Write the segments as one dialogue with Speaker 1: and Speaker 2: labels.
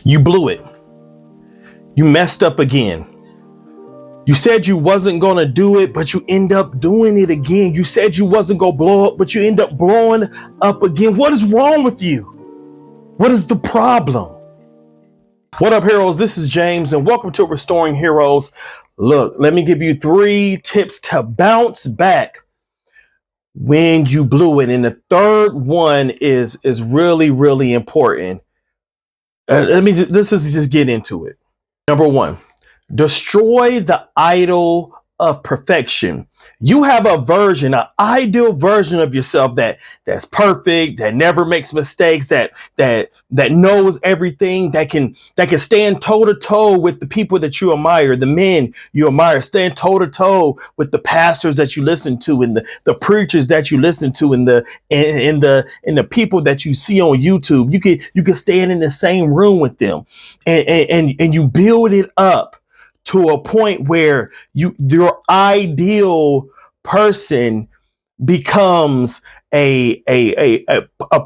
Speaker 1: You blew it. You messed up again. You said you wasn't going to do it, but you end up doing it again. You said you wasn't going to blow up, but you end up blowing up again. What is wrong with you? What is the problem? What up, heroes? This is James, and welcome to Restoring Heroes. Look, let me give you 3 tips to bounce back when you blew it. And the third one is really, really important. Let's just get into it. Number 1. Destroy the idol of perfection. You have a version, an ideal version of yourself that's perfect, that never makes mistakes, that knows everything, that can stand toe to toe with the people that you admire, the men you admire, stand toe to toe with the pastors that you listen to, and the preachers that you listen to, and the people that you see on YouTube. You can stand in the same room with them, and you build it up to a point where your ideal person becomes a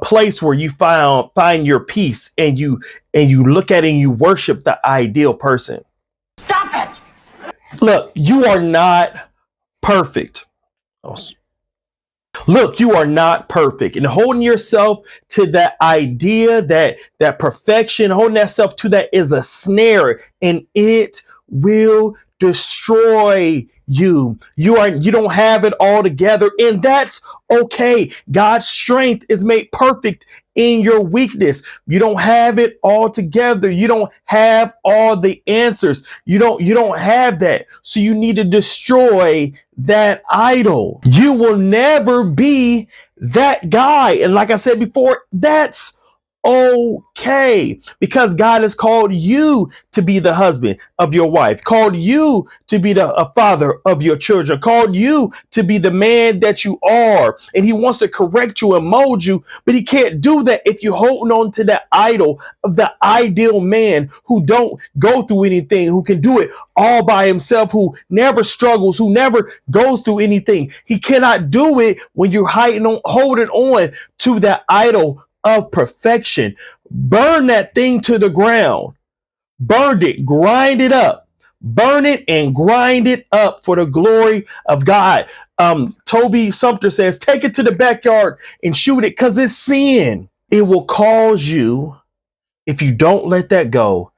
Speaker 1: place where you find your peace, and you look at it and you worship the ideal person.
Speaker 2: Stop it!
Speaker 1: Look, you are not perfect. Look, you are not perfect, and holding yourself to that idea, that perfection, holding that self to that is a snare, and it will destroy you. You don't have it all together, and that's okay. God's strength is made perfect in your weakness. You don't have it all together. You don't have all the answers. You don't have that. So you need to destroy that idol. You will never be that guy. And like I said before, that's okay, because God has called you to be the husband of your wife, called you to be a father of your children, called you to be the man that you are. And he wants to correct you and mold you, but he can't do that if you're holding on to that idol of the ideal man who don't go through anything, who can do it all by himself, who never struggles, who never goes through anything. He cannot do it when you're holding on to that idol of perfection. Burn that thing to the ground. Burn it, grind it up. Burn it and grind it up for the glory of God. Toby Sumter says, take it to the backyard and shoot it, because it's sin. It will cause you, if you don't let that go,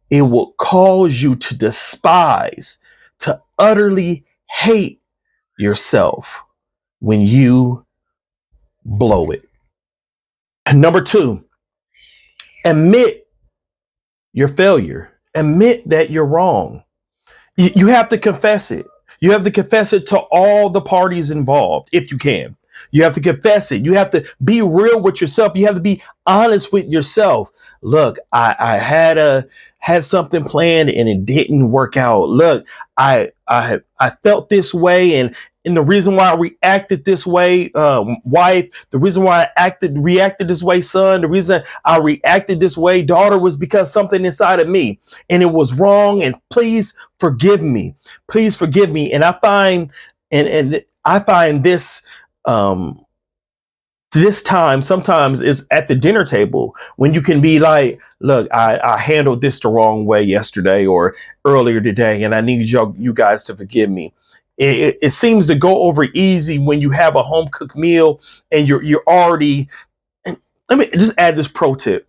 Speaker 1: it will cause you to despise, to utterly hate yourself when you blow it. Number 2, admit your failure. Admit that you're wrong. You have to confess it. You have to confess it to all the parties involved, if you can. You have to confess it. You have to be real with yourself. You have to be honest with yourself. Look, I had something planned and it didn't work out. Look, I felt this way, and the reason why I reacted this way, wife, the reason why I reacted this way, son, the reason I reacted this way, daughter, was because something inside of me, and it was wrong. And please forgive me. Please forgive me. And I find, this, this time sometimes is at the dinner table, when you can be like, look, I handled this the wrong way yesterday or earlier today, and I need you guys to forgive me. It seems to go over easy when you have a home cooked meal and you're already. Let me just add this pro tip: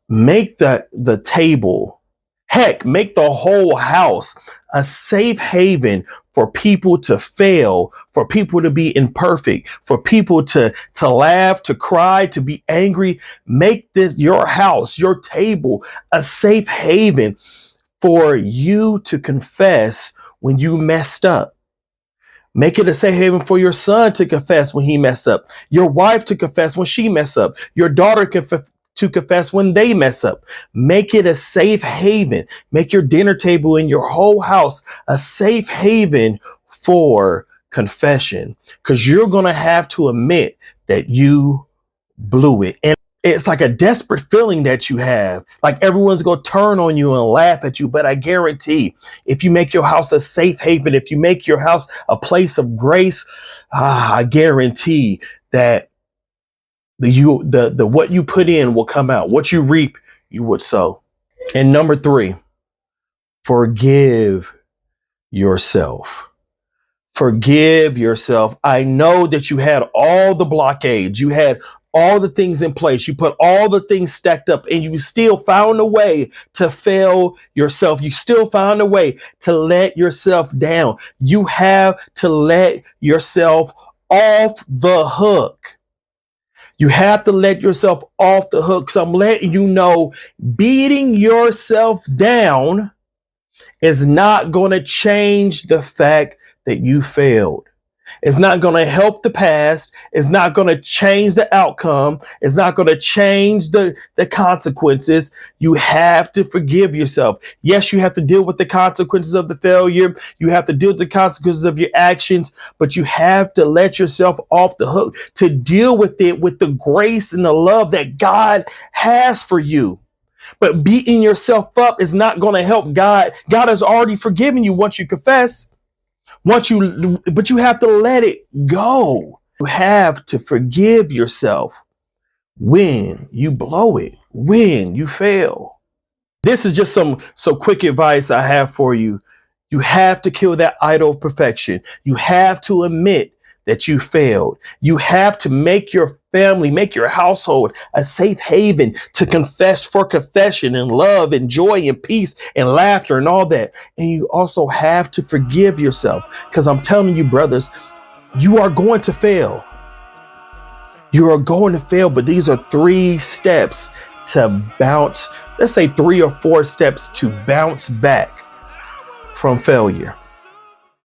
Speaker 1: make the table, heck, make the whole house a safe haven for people to fail, for people to be imperfect, for people to laugh, to cry, to be angry. Make this, your house, your table, a safe haven for you to confess when you messed up. Make it a safe haven for your son to confess when he messed up, your wife to confess when she messed up, your daughter to confess when they mess up. Make it a safe haven. Make your dinner table in your whole house a safe haven for confession, because you're going to have to admit that you blew it. And it's like a desperate feeling that you have, like everyone's going to turn on you and laugh at you. But I guarantee, if you make your house a safe haven, if you make your house a place of grace, I guarantee that the what you put in will come out. What you reap, you would sow. And number three, forgive yourself. Forgive yourself. I know that you had all the blockades. You had all the things in place. You put all the things stacked up and you still found a way to fail yourself. You still found a way to let yourself down. You have to let yourself off the hook. You have to let yourself off the hook. So I'm letting you know, beating yourself down is not going to change the fact that you failed. It's not going to help the past. It's not going to change the outcome. It's not going to change the consequences. You have to forgive yourself. Yes, you have to deal with the consequences of the failure. You have to deal with the consequences of your actions, but you have to let yourself off the hook to deal with it with the grace and the love that God has for you. But beating yourself up is not going to help God. God has already forgiven you once you confess. But you have to let it go. You have to forgive yourself when you blow it, when you fail. This is just some quick advice I have for you. You have to kill that idol of perfection. You have to admit that you failed. You have to make your family, make your household a safe haven to confess for confession and love and joy and peace and laughter and all that. And you also have to forgive yourself, because I'm telling you, brothers, you are going to fail. You are going to fail, but these are 3 steps to bounce. Let's say 3 or 4 steps to bounce back from failure.